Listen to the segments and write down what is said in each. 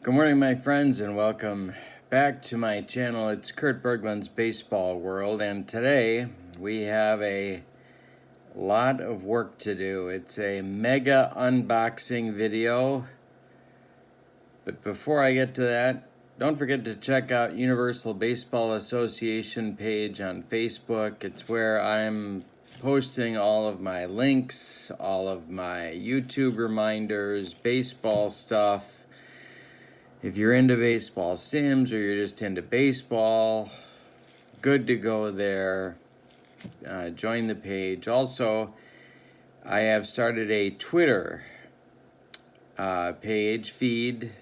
Good morning, my friends, and welcome back to my channel. It's Kurt Berglund's Baseball World, and today we have a lot of work to do. It's a mega unboxing video, but before I get to that, don't forget to check out Universal Baseball Association page on Facebook. It's where I'm posting all of my links, all of my YouTube reminders, baseball stuff. If you're into baseball sims or you're just into baseball, good to go there. Join the page. Also, I have started a Twitter page, feed,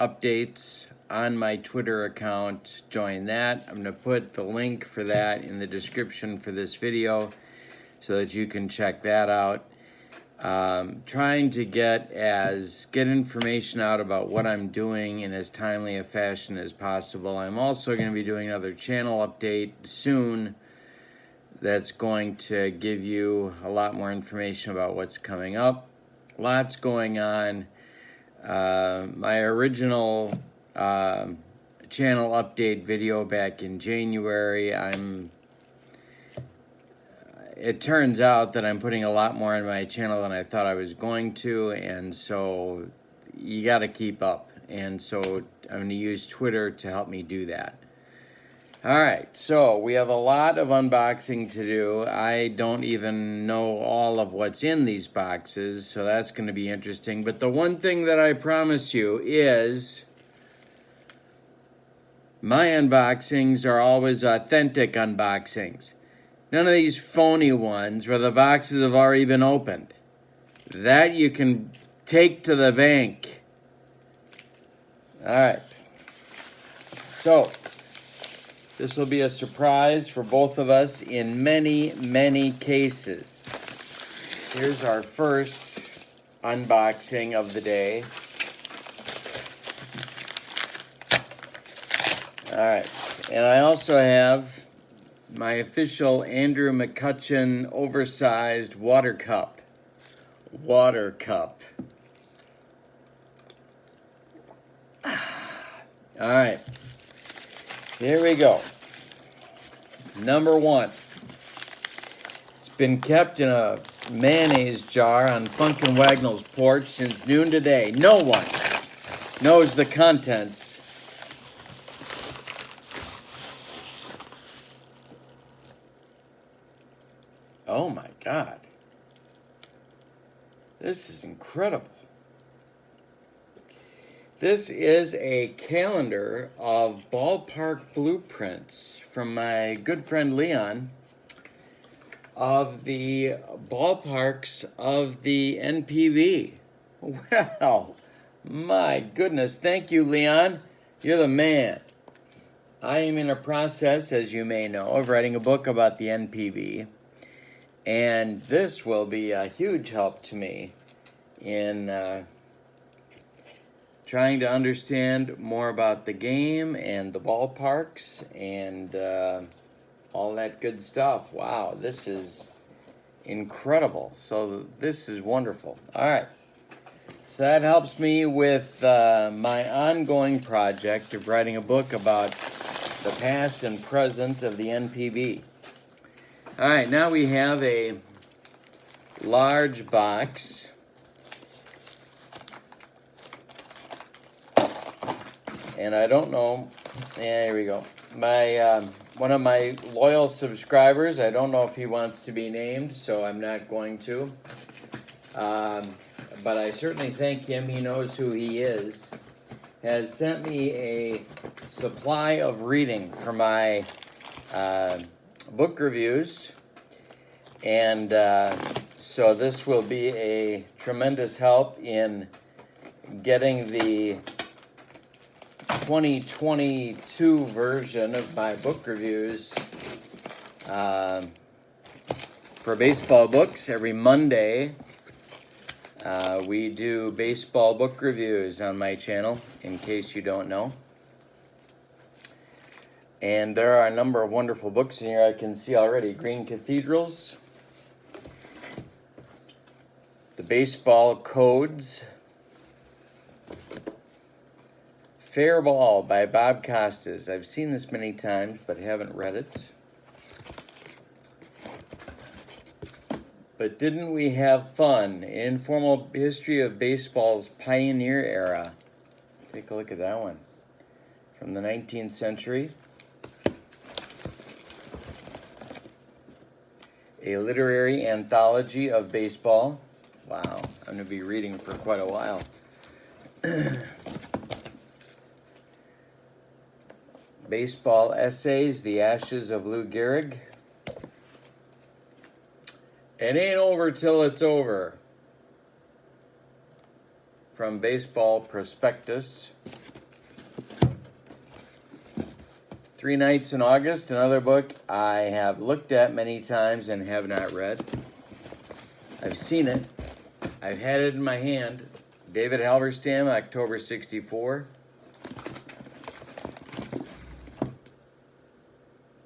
updates on my Twitter account. Join that. I'm going to put the link for that in the description for this video so that you can check that out. Trying to get information out about what I'm doing in as timely a fashion as possible. I'm also going to be doing another channel update soon that's going to give you a lot more information about what's coming up. Lots going on. My original channel update video back in January, it turns out that I'm putting a lot more on my channel than I thought I was going to, and so you got to keep up. And so I'm going to use Twitter to help me do that. All right, so we have a lot of unboxing to do. I don't even know all of what's in these boxes, so that's going to be interesting. But the one thing that I promise you is my unboxings are always authentic unboxings. None of these phony ones where the boxes have already been opened. That you can take to the bank. All right. So, this will be a surprise for both of us in many, many cases. Here's our first unboxing of the day. All right. And I also have my official Andrew McCutcheon oversized water cup. Water cup. All right. Here we go. Number one. It's been kept in a mayonnaise jar on Funkin' Wagnall's porch since noon today. No one knows the contents. Oh my God. This is incredible. This is a calendar of ballpark blueprints from my good friend Leon of the ballparks of the NPB. Well, my goodness. Thank you, Leon. You're the man. I am in a process, as you may know, of writing a book about the NPB. And this will be a huge help to me in trying to understand more about the game and the ballparks and all that good stuff. Wow, this is incredible. So this is wonderful. All right. So that helps me with my ongoing project of writing a book about the past and present of the NPB. All right, now we have a large box. And I don't know, here we go. One of my loyal subscribers, I don't know if he wants to be named, so I'm not going to. But I certainly thank him, he knows who he is, has sent me a supply of reading for my book reviews, and so this will be a tremendous help in getting the 2022 version of my book reviews for baseball books. Every Monday we do baseball book reviews on my channel, in case you don't know. And there are a number of wonderful books in here I can see already. Green Cathedrals, The Baseball Codes, Fair Ball by Bob Costas. I've seen this many times, but haven't read it. But didn't we have fun? Informal History of Baseball's Pioneer Era. Take a look at that one. From the 19th century. A literary anthology of baseball. Wow, I'm going to be reading for quite a while. Baseball Essays, The Ashes of Lou Gehrig. It Ain't Over Till It's Over. From Baseball Prospectus. 3 Nights in August, another book I have looked at many times and have not read. I've seen it. I've had it in my hand. David Halberstam, October 64.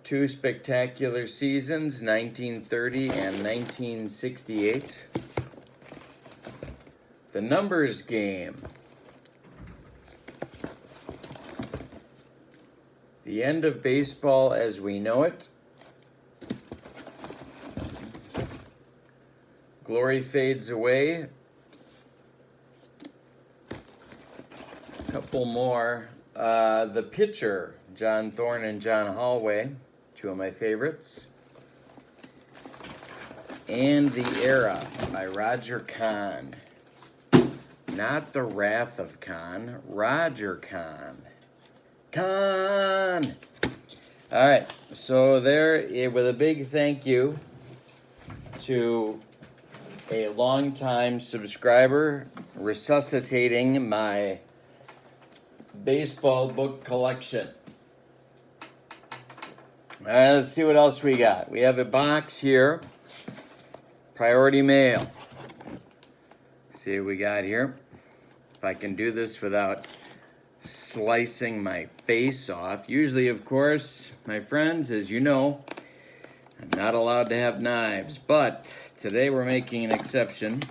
2 Spectacular Seasons, 1930 and 1968. The Numbers Game. The End of Baseball as We Know It. Glory Fades Away. A couple more. The Pitcher, John Thorne and John Holloway, 2 of my favorites. And The Era by Roger Kahn. Not The Wrath of Khan, Roger Kahn. Con! All right, so there, with a big thank you to a longtime subscriber resuscitating my baseball book collection. All right, let's see what else we got. We have a box here, priority mail. Let's see what we got here. If I can do this without slicing my face off. Usually, of course, my friends, as you know, I'm not allowed to have knives, but today we're making an exception.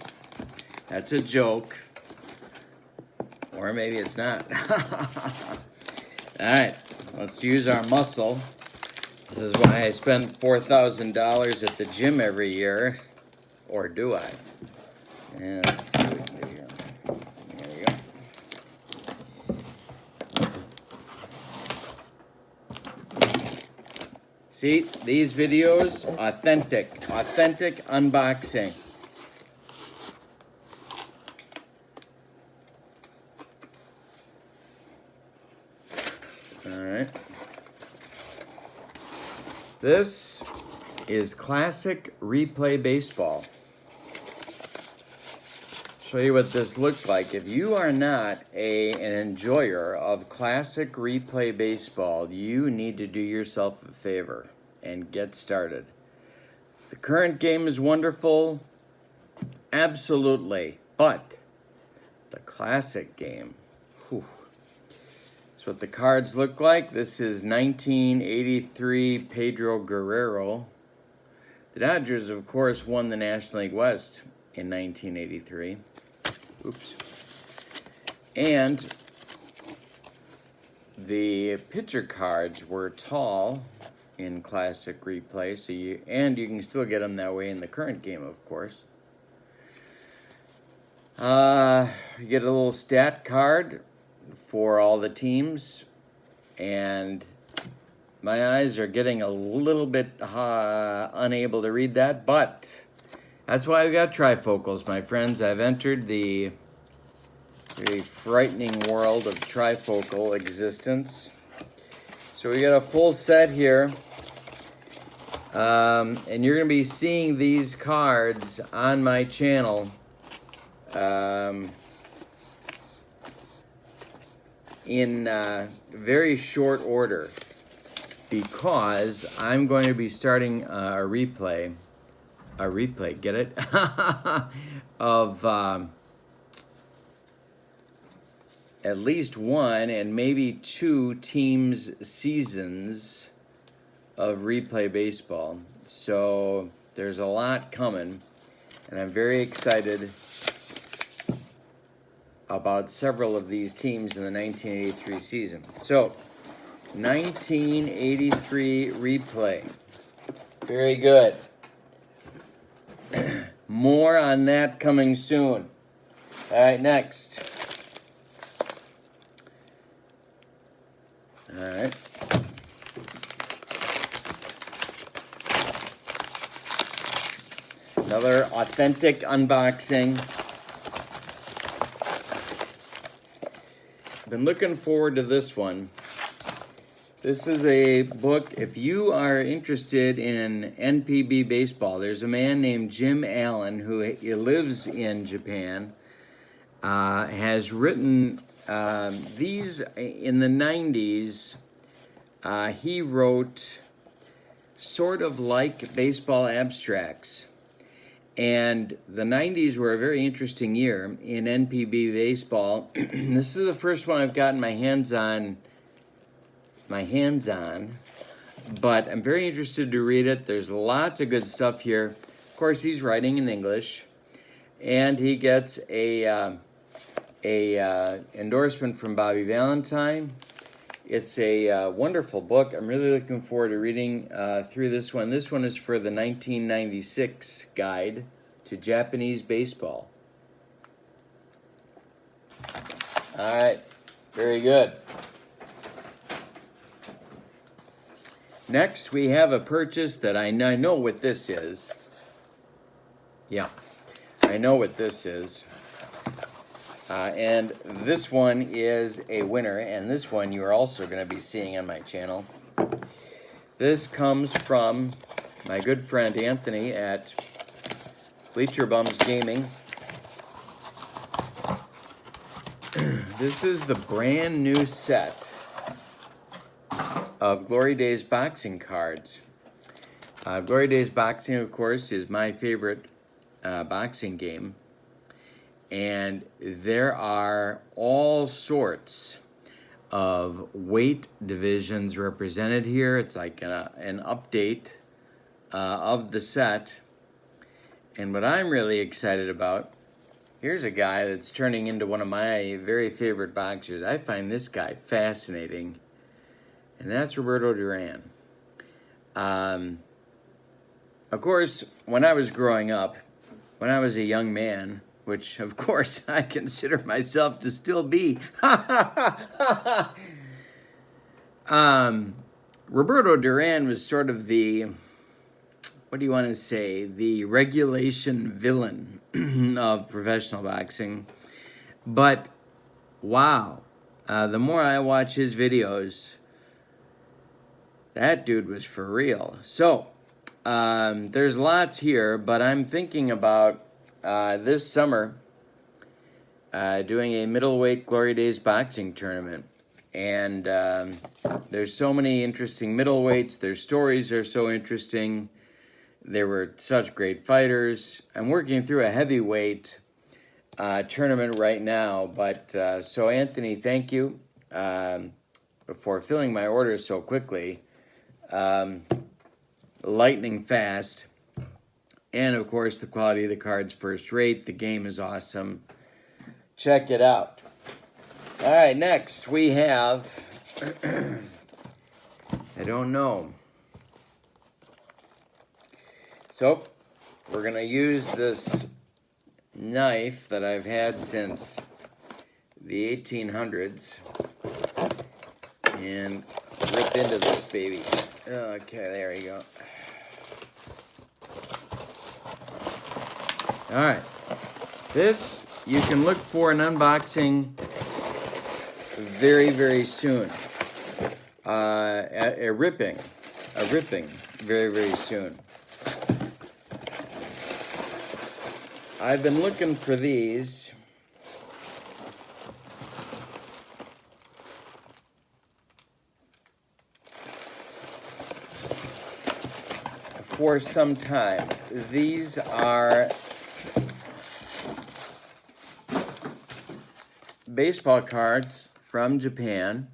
That's a joke. Or maybe it's not. All right, let's use our muscle. This is why I spend $4,000 at the gym every year. Or do I? And let's see what we can do here. There we go. See, these videos, authentic unboxing. All right. This is Classic Replay Baseball. Show you what this looks like. If you are not an enjoyer of Classic Replay Baseball, you need to do yourself a favor and get started. The current game is wonderful, absolutely, but the classic game, whew. That's what the cards look like. This is 1983 Pedro Guerrero. The Dodgers, of course, won the National League West in 1983. Oops. And the pitcher cards were tall in Classic Replay, so you can still get them that way in the current game, of course. You get a little stat card for all the teams, and my eyes are getting a little bit unable to read that, but that's why I've got trifocals, my friends. I've entered the very frightening world of trifocal existence. So we got a full set here. And you're going to be seeing these cards on my channel in very short order, because I'm going to be starting a replay, get it? of at least one and maybe 2 teams' seasons of replay baseball. So there's a lot coming, and I'm very excited about several of these teams in the 1983 season. So, 1983 replay. Very good. More on that coming soon. All right, next. All right. Another authentic unboxing. Been looking forward to this one. This is a book, if you are interested in NPB baseball, there's a man named Jim Allen who lives in Japan, has written these in the 90s. He wrote sort of like baseball abstracts. And the 90s were a very interesting year in NPB baseball. This is the first one I've gotten my hands on, but I'm very interested to read it. There's lots of good stuff here. Of course, he's writing in English, and he gets a endorsement from Bobby Valentine. It's a wonderful book. I'm really looking forward to reading through this one. This one is for the 1996 Guide to Japanese Baseball. All right, very good. Next, we have a purchase that I know what this is. Yeah, I know what this is. And this one is a winner, and this one you are also going to be seeing on my channel. This comes from my good friend Anthony at Bleacher Bums Gaming. This is the brand new set of Glory Days boxing cards. Glory Days Boxing, of course, is my favorite boxing game. And there are all sorts of weight divisions represented here. It's like an update of the set. And what I'm really excited about, here's a guy that's turning into one of my very favorite boxers. I find this guy fascinating. And that's Roberto Duran. Of course, when I was growing up, when I was a young man, which, of course, I consider myself to still be, Roberto Duran was sort of the, what do you want to say, the regulation villain of professional boxing. But, wow, the more I watch his videos, that dude was for real. So, there's lots here, but I'm thinking about this summer doing a middleweight Glory Days boxing tournament. And there's so many interesting middleweights. Their stories are so interesting. They were such great fighters. I'm working through a heavyweight tournament right now. But so, Anthony, thank you for filling my orders so quickly. Lightning fast. And, of course, the quality of the cards first rate. The game is awesome. Check it out. All right, next we have, I don't know. So, we're going to use this knife that I've had since the 1800s and rip into this baby. Okay, there you go. All right, this you can look for an unboxing very, very soon. A ripping, very, very soon. I've been looking for these for some time. These are baseball cards from Japan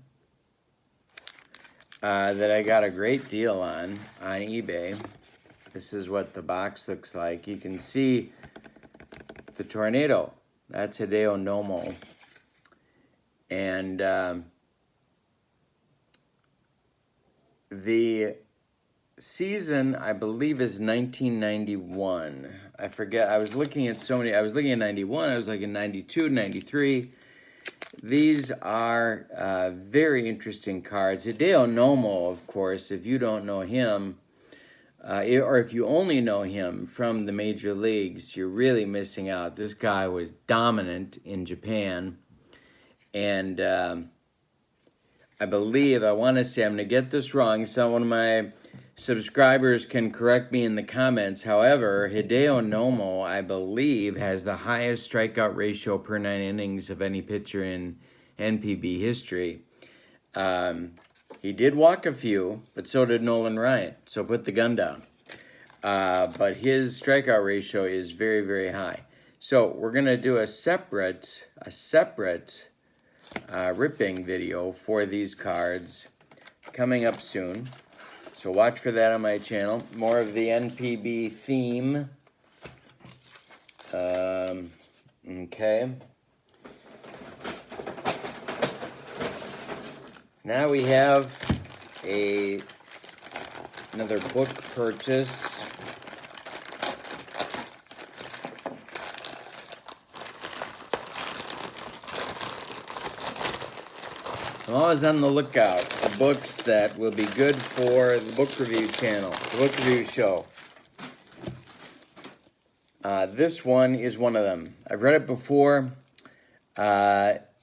that I got a great deal on eBay. This is what the box looks like. You can see the tornado. That's Hideo Nomo. And the season, I believe, is 1991. I forget. I was looking at so many. I was looking at 91. I was looking at 92, 93. These are very interesting cards. Hideo Nomo, of course, if you don't know him, or if you only know him from the major leagues, you're really missing out. This guy was dominant in Japan. And I believe, I want to say, I'm going to get this wrong. One of my subscribers can correct me in the comments. However, Hideo Nomo, I believe, has the highest strikeout ratio per 9 innings of any pitcher in NPB history. He did walk a few, but so did Nolan Ryan. So put the gun down. But his strikeout ratio is very, very high. So we're going to do a separate ripping video for these cards coming up soon. So watch for that on my channel. More of the NPB theme. Okay. Now we have another book purchase. I'm always on the lookout for books that will be good for the book review channel, the book review show. This one is one of them. I've read it before.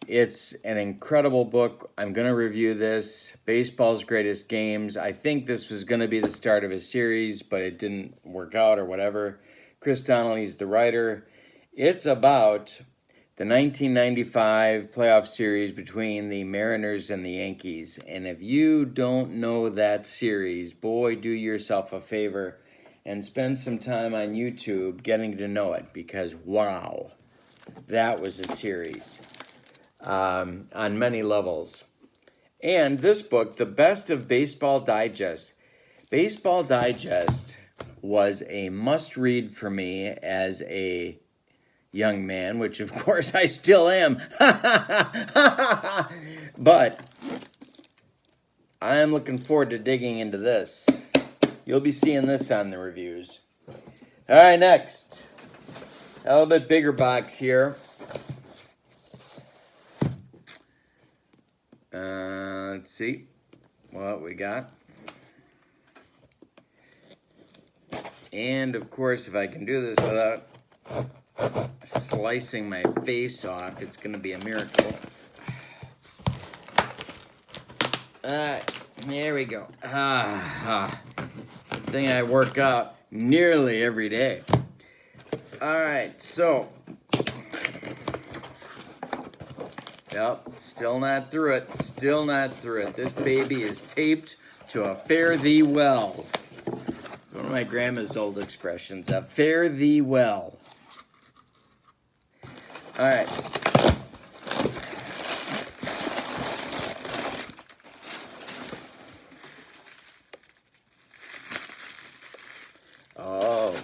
It's an incredible book. I'm going to review this, Baseball's Greatest Games. I think this was going to be the start of a series, but it didn't work out or whatever. Chris Donnelly's the writer. It's about the 1995 playoff series between the Mariners and the Yankees. And if you don't know that series, boy, do yourself a favor and spend some time on YouTube getting to know it, because wow, that was a series on many levels. And this book, The Best of Baseball Digest. Baseball Digest was a must-read for me as a young man, which of course I still am. But I am looking forward to digging into this. You'll be seeing this on the reviews. All right, next. A little bit bigger box here. Let's see what we got. And of course, if I can do this without slicing my face off, it's going to be a miracle. There we go. Thing I work out nearly every day. All right, so. Yep, still not through it. Still not through it. This baby is taped to a fare thee well. One of my grandma's old expressions, a fare thee well. All right. Oh.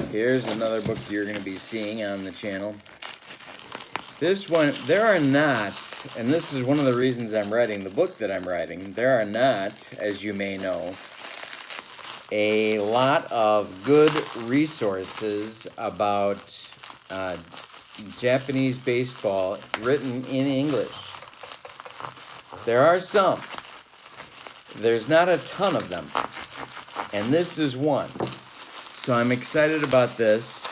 Here's another book you're going to be seeing on the channel. This one, there are not, and this is one of the reasons I'm writing the book that I'm writing, there are not, as you may know, a lot of good resources about Japanese baseball written in English. There are some. There's not a ton of them. And this is one. So I'm excited about this,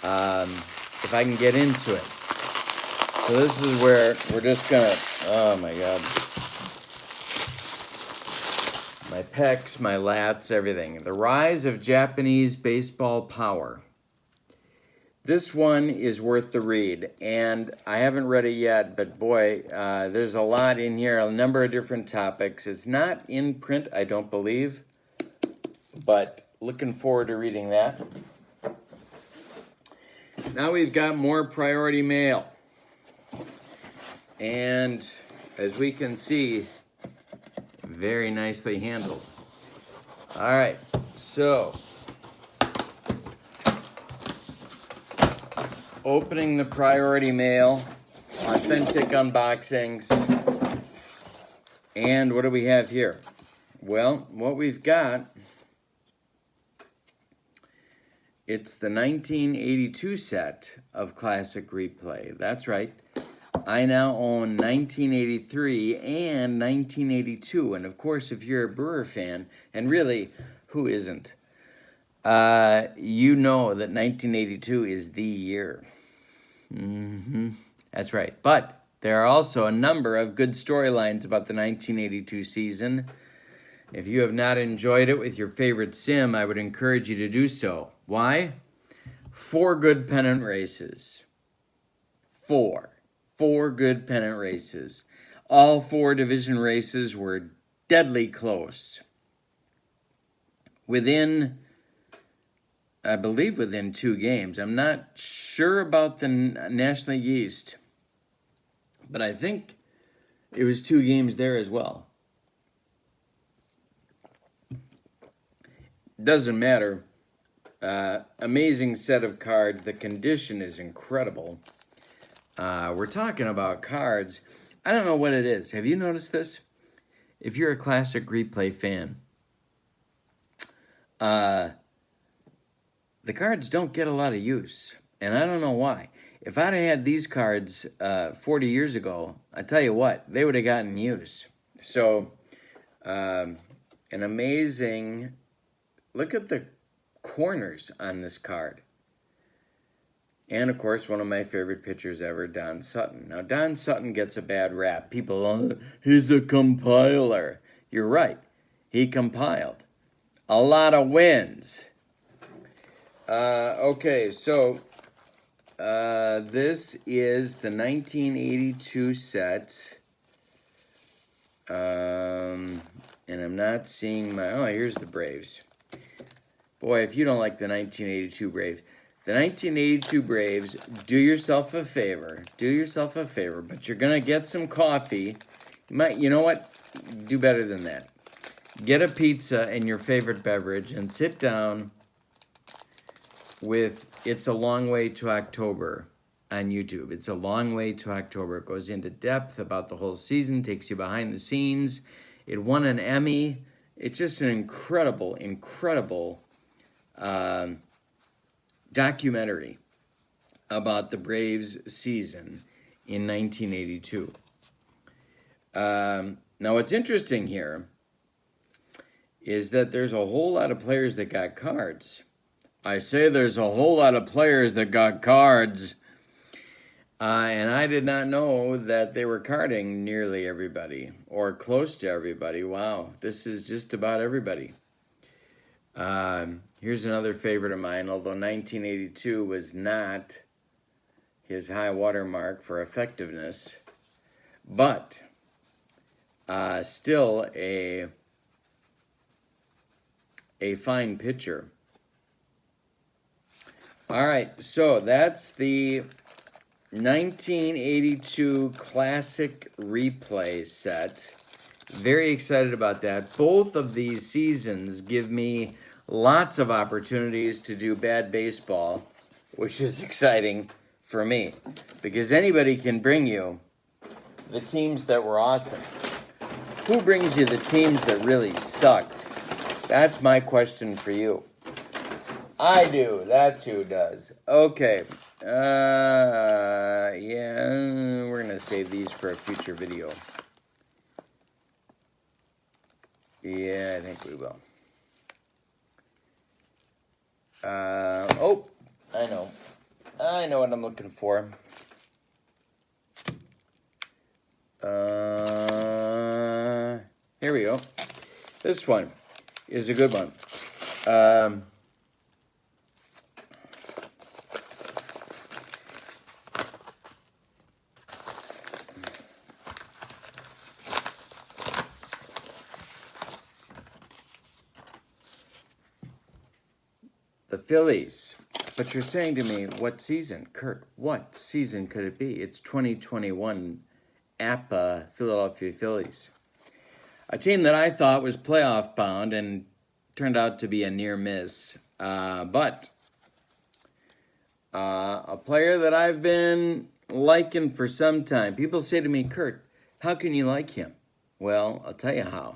if I can get into it. So this is where we're just gonna, oh my God. My pecs, my lats, everything. The Rise of Japanese Baseball Power. This one is worth the read, and I haven't read it yet, but boy, there's a lot in here, a number of different topics. It's not in print, I don't believe, but looking forward to reading that. Now we've got more priority mail. And as we can see, very nicely handled. All right, so opening the priority mail. authentic unboxings. And what do we have here? Well, what we've got, it's the 1982 set of Classic Replay. That's right. I now own 1983 and 1982. And of course, if you're a Brewer fan, and really, who isn't? You know that 1982 is the year. That's right. But there are also a number of good storylines about the 1982 season. If you have not enjoyed it with your favorite sim, I would encourage you to do so. Why? 4 good pennant races. 4 good pennant races. All 4 division races were deadly close. I believe within 2 games. I'm not sure about the National League East, but I think it was 2 games there as well. Doesn't matter. Amazing set of cards. The condition is incredible. We're talking about cards. I don't know what it is. Have you noticed this? If you're a Classic Replay fan, the cards don't get a lot of use, and I don't know why. If I'd had these cards 40 years ago, I tell you what, they would have gotten use. So, an amazing, look at the corners on this card. And, of course, one of my favorite pitchers ever, Don Sutton. Now, Don Sutton gets a bad rap. People, he's a compiler. You're right. He compiled a lot of wins. Okay, so this is the 1982 set. And I'm not seeing my... Oh, here's the Braves. Boy, if you don't like the 1982 Braves... The 1982 Braves, do yourself a favor, but you're going to get some coffee. You know what? Do better than that. Get a pizza and your favorite beverage and sit down with It's a Long Way to October on YouTube. It's a Long Way to October. It goes into depth about the whole season, takes you behind the scenes. It won an Emmy. It's just an incredible documentary about the Braves season in 1982. Now, what's interesting here is that there's a whole lot of players that got cards. I say there's a whole lot of players that got cards, and I did not know that they were carding nearly everybody or close to everybody. Wow, this is just about everybody. Here's another favorite of mine, although 1982 was not his high water mark for effectiveness, but still a fine pitcher. All right, so that's the 1982 Classic Replay set. Very excited about that. Both of these seasons give me lots of opportunities to do bad baseball, which is exciting for me, because anybody can bring you the teams that were awesome. Who brings you the teams that really sucked? That's my question for you. I do. That's who does. Okay. Yeah, we're going to save these for a future video. Yeah, I think we will. Oh, I know. I know what I'm looking for. Here we go. This one is a good one. The Phillies. But you're saying to me, what season? Kurt, what season could it be? It's 2021 APA Philadelphia Phillies. A team that I thought was playoff bound and turned out to be a near miss. But a player that I've been liking for some time. People say to me, Kurt, how can you like him? Well, I'll tell you how.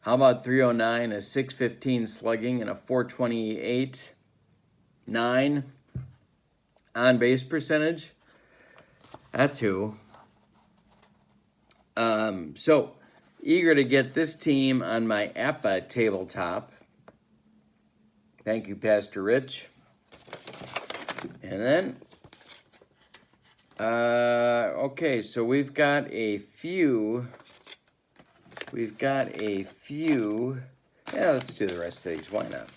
How about 309, a 615 slugging, and a 428 9 on base percentage? That's who. So eager to get this team on my APA tabletop. Thank you, Pastor Rich. And then, okay, so we've got a few. Yeah, let's do the rest of these. Why not?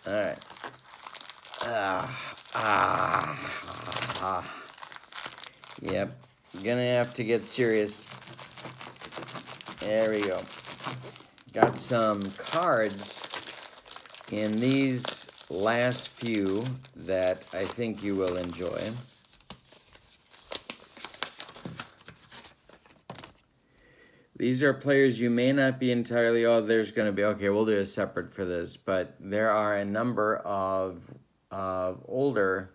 All right. Yep. Gonna have to get serious. There we go. Got some cards in these last few that I think you will enjoy. These are players you may not be entirely, there's going to be, okay, we'll do a separate for this, but there are a number of older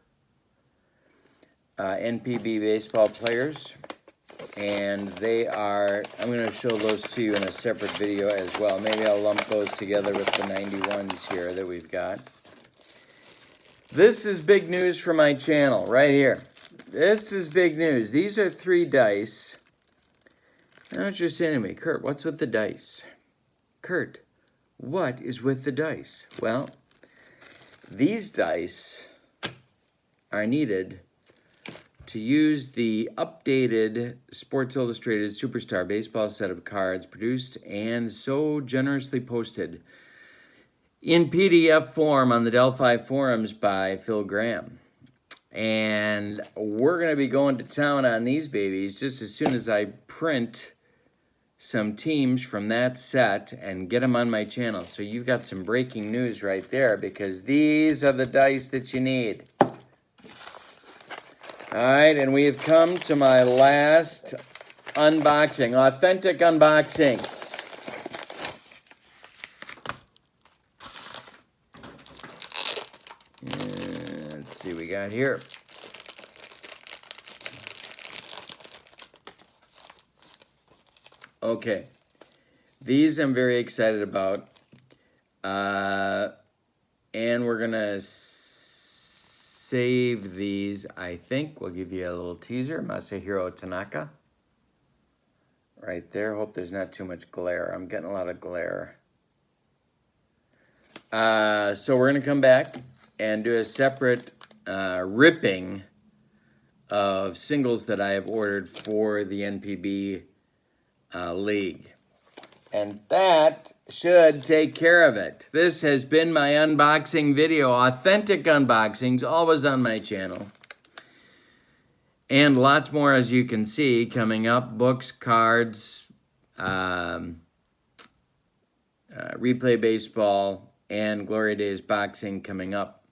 NPB baseball players, and they are, I'm going to show those to you in a separate video as well. Maybe I'll lump those together with the 91s here that we've got. This is big news for my channel right here. This is big news. These are 3 dice. I know what you're saying to me, Kurt, what's with the dice? Kurt, what is with the dice? Well, these dice are needed to use the updated Sports Illustrated Superstar Baseball set of cards produced and so generously posted in PDF form on the Delphi forums by Phil Graham. And we're going to be going to town on these babies just as soon as I print some teams from that set and get them on my channel. So you've got some breaking news right there, because these are the dice that you need. All right, and we have come to my last unboxing, authentic unboxing. Let's see what we got here. Okay, these I'm very excited about, and we're going to save these, I think. We'll give you a little teaser. Masahiro Tanaka, right there. Hope there's not too much glare. I'm getting a lot of glare. So we're going to come back and do a separate ripping of singles that I have ordered for the NPB league. And that should take care of it. This has been my unboxing video. Authentic unboxings, always on my channel. And lots more, as you can see, coming up. Books, cards, Replay Baseball, and Glory Days Boxing coming up.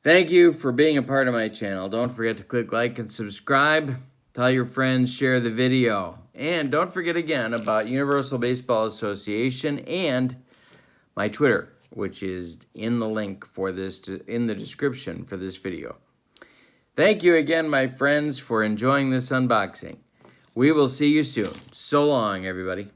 Thank you for being a part of my channel. Don't forget to click like and subscribe. Tell your friends, share the video. And don't forget again about Universal Baseball Association and my Twitter, which is in the link for this, in the description for this video. Thank you again, my friends, for enjoying this unboxing. We will see you soon. So long, everybody.